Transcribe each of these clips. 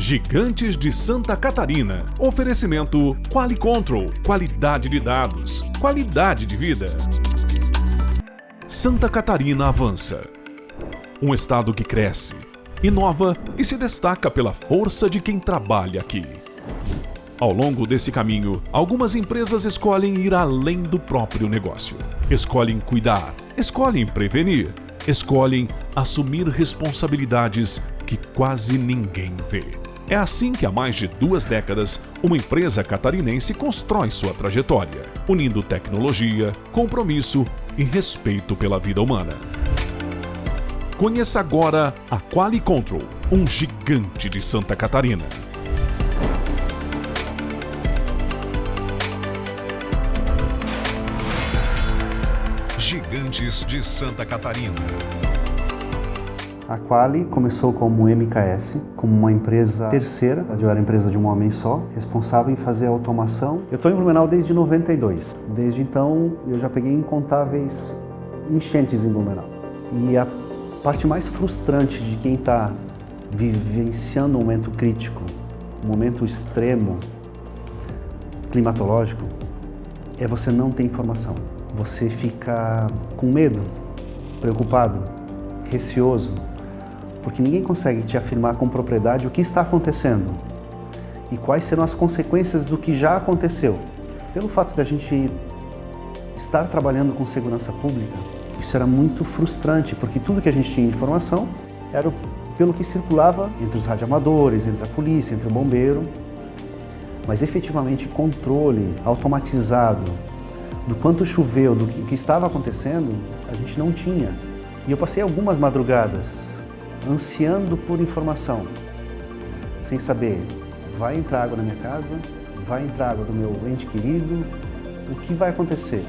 Gigantes de Santa Catarina. Oferecimento QualiControl. Qualidade de dados. Qualidade de vida. Santa Catarina avança. Um estado que cresce, inova e se destaca pela força de quem trabalha aqui. Ao longo desse caminho, algumas empresas escolhem ir além do próprio negócio. Escolhem cuidar, escolhem prevenir, escolhem assumir responsabilidades que quase ninguém vê. É assim que há mais de 2 décadas, uma empresa catarinense constrói sua trajetória, unindo tecnologia, compromisso e respeito pela vida humana. Conheça agora a QualiControl, um gigante de Santa Catarina. Gigantes de Santa Catarina. A Quali começou como MKS, como uma empresa terceira, eu era empresa de um homem só, responsável em fazer a automação. Eu estou em Blumenau desde 92. Desde então, eu já peguei incontáveis enchentes em Blumenau. E a parte mais frustrante de quem está vivenciando um momento crítico, um momento extremo, climatológico, é você não ter informação. Você fica com medo, preocupado, receoso, porque ninguém consegue te afirmar com propriedade o que está acontecendo e quais serão as consequências do que já aconteceu. Pelo fato de a gente estar trabalhando com segurança pública, isso era muito frustrante, porque tudo que a gente tinha de informação era pelo que circulava entre os radioamadores, entre a polícia, entre o bombeiro, mas efetivamente controle automatizado do quanto choveu, do que estava acontecendo, a gente não tinha. E eu passei algumas madrugadas ansiando por informação, sem saber, vai entrar água na minha casa, vai entrar água do meu ente querido, o que vai acontecer?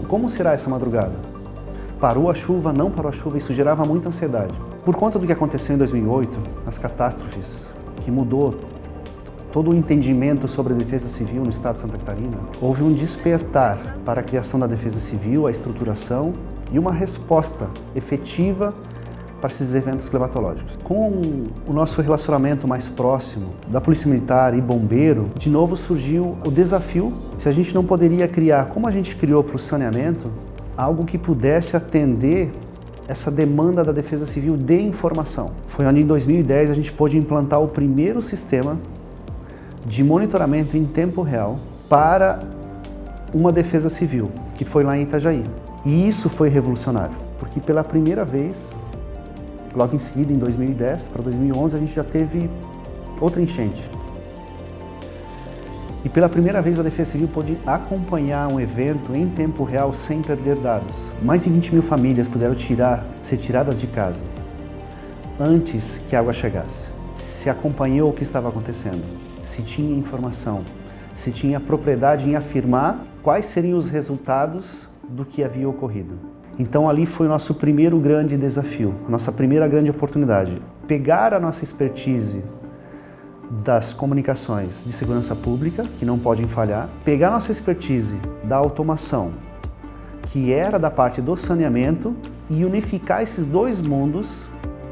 Como será essa madrugada? Parou a chuva, não parou a chuva, isso gerava muita ansiedade. Por conta do que aconteceu em 2008, as catástrofes, que mudou todo o entendimento sobre a defesa civil no estado de Santa Catarina, houve um despertar para a criação da defesa civil, a estruturação e uma resposta efetiva para esses eventos climatológicos. Com o nosso relacionamento mais próximo da Polícia Militar e Bombeiro, de novo surgiu o desafio se a gente não poderia criar, como a gente criou para o saneamento, algo que pudesse atender essa demanda da defesa civil de informação. Foi onde em 2010 a gente pôde implantar o primeiro sistema de monitoramento em tempo real para uma defesa civil, que foi lá em Itajaí. E isso foi revolucionário, porque pela primeira vez, logo em seguida, em 2010 para 2011, a gente já teve outra enchente. E pela primeira vez a Defesa Civil pôde acompanhar um evento em tempo real sem perder dados. Mais de 20 mil famílias puderam ser tiradas de casa antes que a água chegasse. Se acompanhou o que estava acontecendo, se tinha informação, se tinha propriedade em afirmar quais seriam os resultados do que havia ocorrido. Então ali foi o nosso primeiro grande desafio, a nossa primeira grande oportunidade. Pegar a nossa expertise das comunicações de segurança pública, que não podem falhar, pegar a nossa expertise da automação, que era da parte do saneamento, e unificar esses dois mundos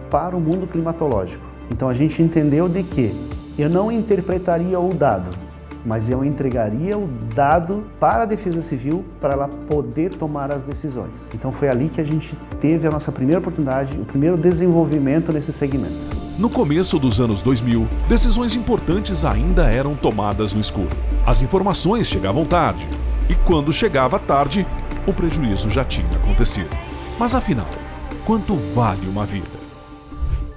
para o mundo climatológico. Então a gente entendeu de que eu não interpretaria o dado, mas eu entregaria o dado para a Defesa Civil para ela poder tomar as decisões. Então foi ali que a gente teve a nossa primeira oportunidade, o primeiro desenvolvimento nesse segmento. No começo dos anos 2000, decisões importantes ainda eram tomadas no escuro. As informações chegavam tarde, e quando chegava tarde, o prejuízo já tinha acontecido. Mas afinal, quanto vale uma vida?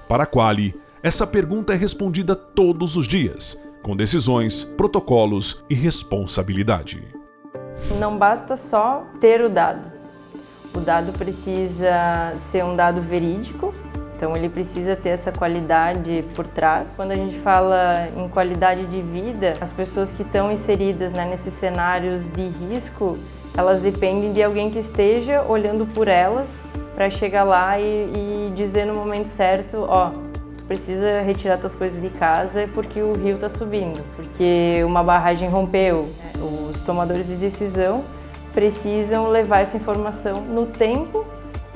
Para a Quali, essa pergunta é respondida todos os dias, com decisões, protocolos e responsabilidade. Não basta só ter o dado. O dado precisa ser um dado verídico, então ele precisa ter essa qualidade por trás. Quando a gente fala em qualidade de vida, as pessoas que estão inseridas, né, nesses cenários de risco, elas dependem de alguém que esteja olhando por elas para chegar lá e dizer no momento certo, ó, precisa retirar suas coisas de casa porque o rio está subindo, porque uma barragem rompeu. Os tomadores de decisão precisam levar essa informação no tempo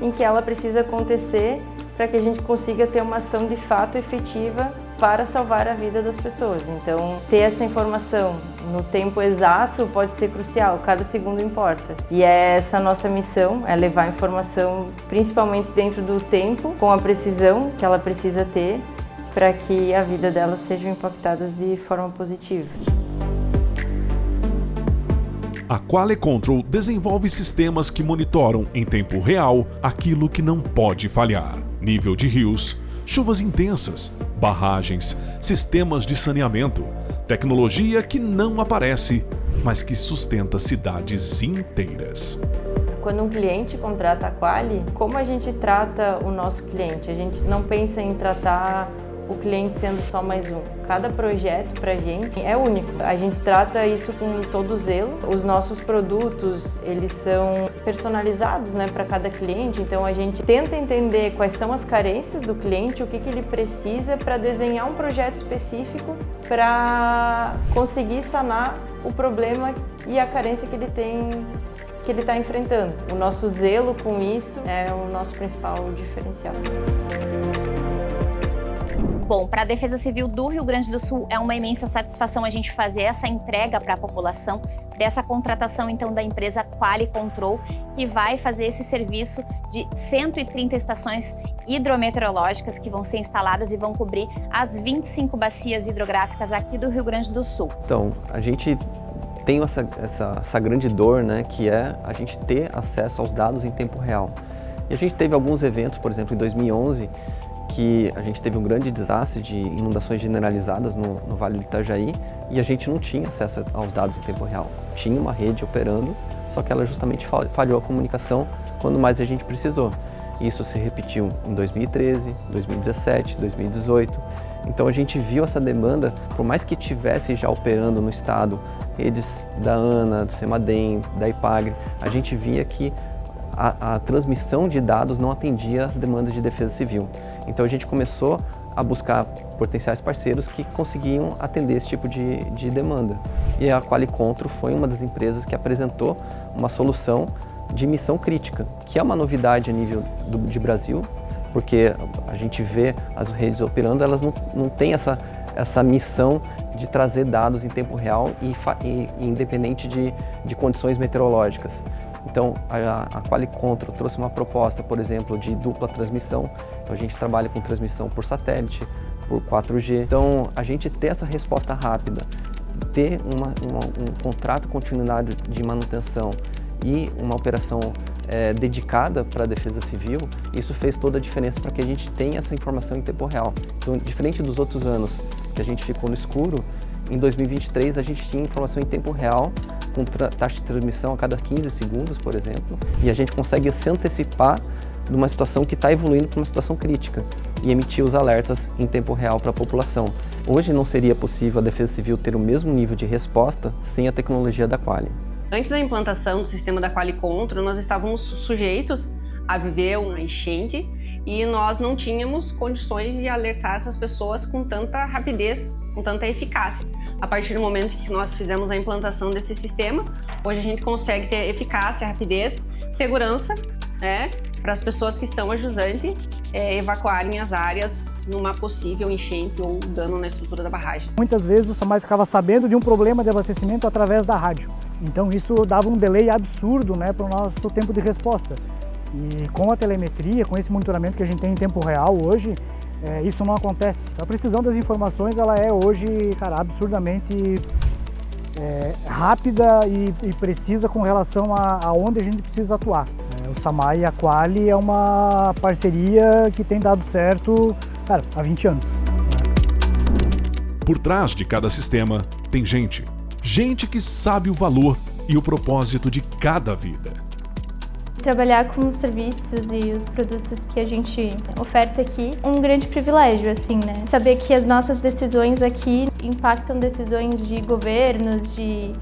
em que ela precisa acontecer para que a gente consiga ter uma ação de fato efetiva para salvar a vida das pessoas. Então, ter essa informação no tempo exato pode ser crucial, cada segundo importa. E é essa a nossa missão, é levar a informação, principalmente dentro do tempo, com a precisão que ela precisa ter, para que a vida delas seja impactada de forma positiva. A Quality Control desenvolve sistemas que monitoram em tempo real aquilo que não pode falhar. Nível de rios, chuvas intensas, barragens, sistemas de saneamento, tecnologia que não aparece, mas que sustenta cidades inteiras. Quando um cliente contrata a Quali, como a gente trata o nosso cliente? A gente não pensa em tratar o cliente sendo só mais um. Cada projeto pra gente é único. A gente trata isso com todo zelo. Os nossos produtos, eles são personalizados, né, para cada cliente. Então a gente tenta entender quais são as carências do cliente, o que ele precisa para desenhar um projeto específico para conseguir sanar o problema e a carência que ele tem, que ele está enfrentando. O nosso zelo com isso é o nosso principal diferencial. Bom, para a Defesa Civil do Rio Grande do Sul é uma imensa satisfação a gente fazer essa entrega para a população dessa contratação então da empresa Quality Control, que vai fazer esse serviço de 130 estações hidrometeorológicas que vão ser instaladas e vão cobrir as 25 bacias hidrográficas aqui do Rio Grande do Sul. Então, a gente tem essa grande dor, né, que é a gente ter acesso aos dados em tempo real. E a gente teve alguns eventos, por exemplo, em 2011, que a gente teve um grande desastre de inundações generalizadas no Vale do Itajaí e a gente não tinha acesso aos dados em tempo real. Tinha uma rede operando, só que ela justamente falhou a comunicação quando mais a gente precisou. Isso se repetiu em 2013, 2017, 2018. Então a gente viu essa demanda, por mais que tivesse já operando no estado redes da ANA, do CEMADEM, da IPAGRE, a gente via que a transmissão de dados não atendia às demandas de defesa civil. Então a gente começou a buscar potenciais parceiros que conseguiam atender esse tipo de demanda. E a Quality Control foi uma das empresas que apresentou uma solução de missão crítica, que é uma novidade a nível de Brasil, porque a gente vê as redes operando, elas não têm essa missão de trazer dados em tempo real e independente de condições meteorológicas. Então, a Quality Control trouxe uma proposta, por exemplo, de dupla transmissão. Então, a gente trabalha com transmissão por satélite, por 4G. Então, a gente ter essa resposta rápida, ter um contrato continuado de manutenção e uma operação dedicada para a defesa civil, isso fez toda a diferença para que a gente tenha essa informação em tempo real. Então, diferente dos outros anos que a gente ficou no escuro, em 2023 a gente tinha informação em tempo real, com taxa de transmissão a cada 15 segundos, por exemplo, e a gente consegue se antecipar de uma situação que está evoluindo para uma situação crítica e emitir os alertas em tempo real para a população. Hoje não seria possível a Defesa Civil ter o mesmo nível de resposta sem a tecnologia da Quali. Antes da implantação do sistema da Quality Control, nós estávamos sujeitos a viver uma enchente e nós não tínhamos condições de alertar essas pessoas com tanta rapidez, com tanta eficácia. A partir do momento que nós fizemos a implantação desse sistema, hoje a gente consegue ter eficácia, rapidez, segurança, para as pessoas que estão a jusante evacuarem as áreas numa possível enchente ou dano na estrutura da barragem. Muitas vezes o SAMAI ficava sabendo de um problema de abastecimento através da rádio. Então isso dava um delay absurdo, né, para o nosso tempo de resposta. E com a telemetria, com esse monitoramento que a gente tem em tempo real hoje, isso não acontece. A precisão das informações ela é hoje, cara, absurdamente rápida e precisa com relação a onde a gente precisa atuar. O SAMAI e a Quali é uma parceria que tem dado certo, cara, há 20 anos. Por trás de cada sistema tem gente. Gente que sabe o valor e o propósito de cada vida. Trabalhar com os serviços e os produtos que a gente oferta aqui é um grande privilégio, assim, né? Saber que as nossas decisões aqui impactam decisões de governos, de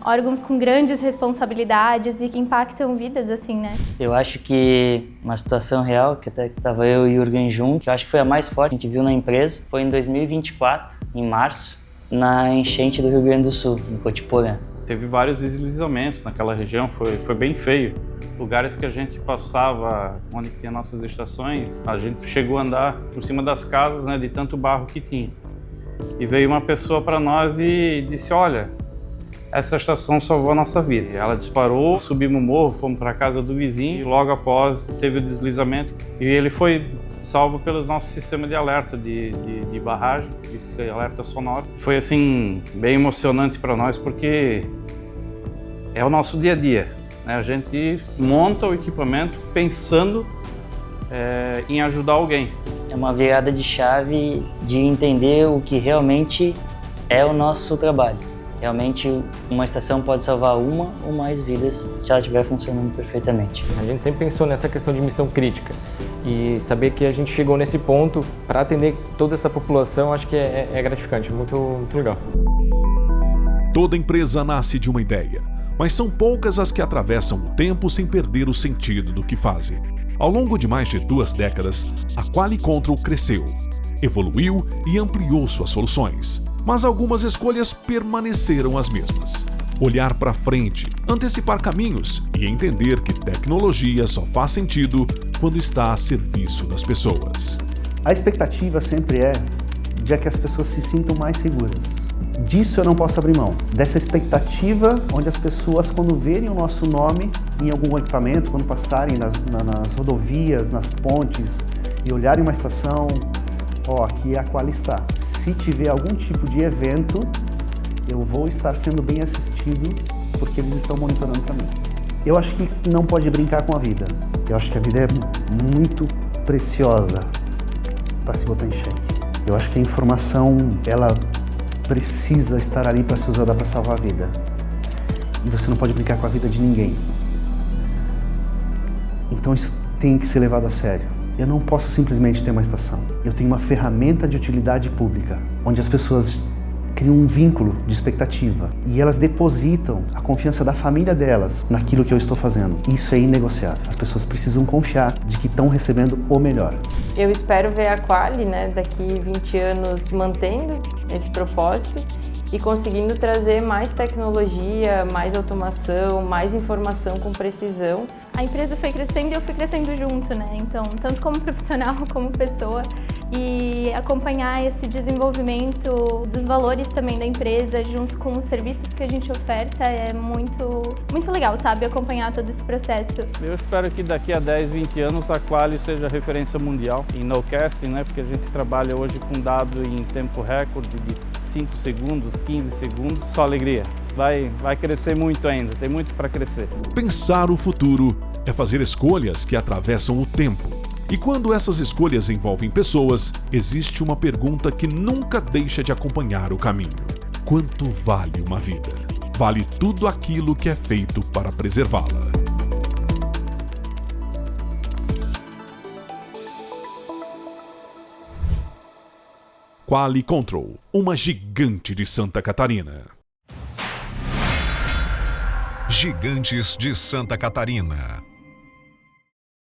órgãos com grandes responsabilidades e que impactam vidas, assim, né? Eu acho que uma situação real, que até estava eu e o Jürgen juntos, que eu acho que foi a mais forte que a gente viu na empresa, foi em 2024, em março, na enchente do Rio Grande do Sul, em Cotiporã. Teve vários deslizamentos naquela região, foi bem feio. lugares que a gente passava, onde tinha nossas estações, a gente chegou a andar por cima das casas, né, de tanto barro que tinha. E veio uma pessoa para nós e disse, olha, essa estação salvou a nossa vida. E ela disparou, subimos o morro, fomos para a casa do vizinho e logo após teve o deslizamento e ele foi salvo pelo nosso sistema de alerta de barragem, esse alerta sonoro. Foi assim, bem emocionante para nós porque é o nosso dia a dia, né? A gente monta o equipamento pensando em ajudar alguém. É uma virada de chave de entender o que realmente é o nosso trabalho. Realmente uma estação pode salvar uma ou mais vidas se ela estiver funcionando perfeitamente. A gente sempre pensou nessa questão de missão crítica e saber que a gente chegou nesse ponto para atender toda essa população, acho que é gratificante, muito legal. Toda empresa nasce de uma ideia, mas são poucas as que atravessam o tempo sem perder o sentido do que fazem. Ao longo de mais de 2 décadas, a Qualicontrol cresceu, evoluiu e ampliou suas soluções. Mas algumas escolhas permaneceram as mesmas. Olhar para frente, antecipar caminhos e entender que tecnologia só faz sentido quando está a serviço das pessoas. A expectativa sempre é de que as pessoas se sintam mais seguras. Disso eu não posso abrir mão. Dessa expectativa onde as pessoas, quando verem o nosso nome em algum equipamento, quando passarem nas rodovias, nas pontes e olharem uma estação, aqui é a Quali está. Se tiver algum tipo de evento, eu vou estar sendo bem assistido porque eles estão monitorando para mim. Eu acho que não pode brincar com a vida. Eu acho que a vida é muito preciosa para se botar em xeque. Eu acho que a informação, ela precisa estar ali para ser usada para salvar a vida. E você não pode brincar com a vida de ninguém. Então isso tem que ser levado a sério. Eu não posso simplesmente ter uma estação. Eu tenho uma ferramenta de utilidade pública, onde as pessoas criam um vínculo de expectativa e elas depositam a confiança da família delas naquilo que eu estou fazendo. Isso é inegociável. As pessoas precisam confiar de que estão recebendo o melhor. Eu espero ver a Quali, daqui 20 anos mantendo esse propósito e conseguindo trazer mais tecnologia, mais automação, mais informação com precisão. A empresa foi crescendo e eu fui crescendo junto, Então, tanto como profissional como pessoa, e acompanhar esse desenvolvimento dos valores também da empresa junto com os serviços que a gente oferta é muito legal, sabe? Acompanhar todo esse processo. Eu espero que daqui a 10, 20 anos a Quali seja referência mundial em nowcast, porque a gente trabalha hoje com dado em tempo recorde de 5 segundos, 15 segundos, só alegria. Vai crescer muito ainda, tem muito para crescer. Pensar o futuro é fazer escolhas que atravessam o tempo. E quando essas escolhas envolvem pessoas, existe uma pergunta que nunca deixa de acompanhar o caminho. Quanto vale uma vida? Vale tudo aquilo que é feito para preservá-la. Qualicontrol, uma gigante de Santa Catarina. Gigantes de Santa Catarina.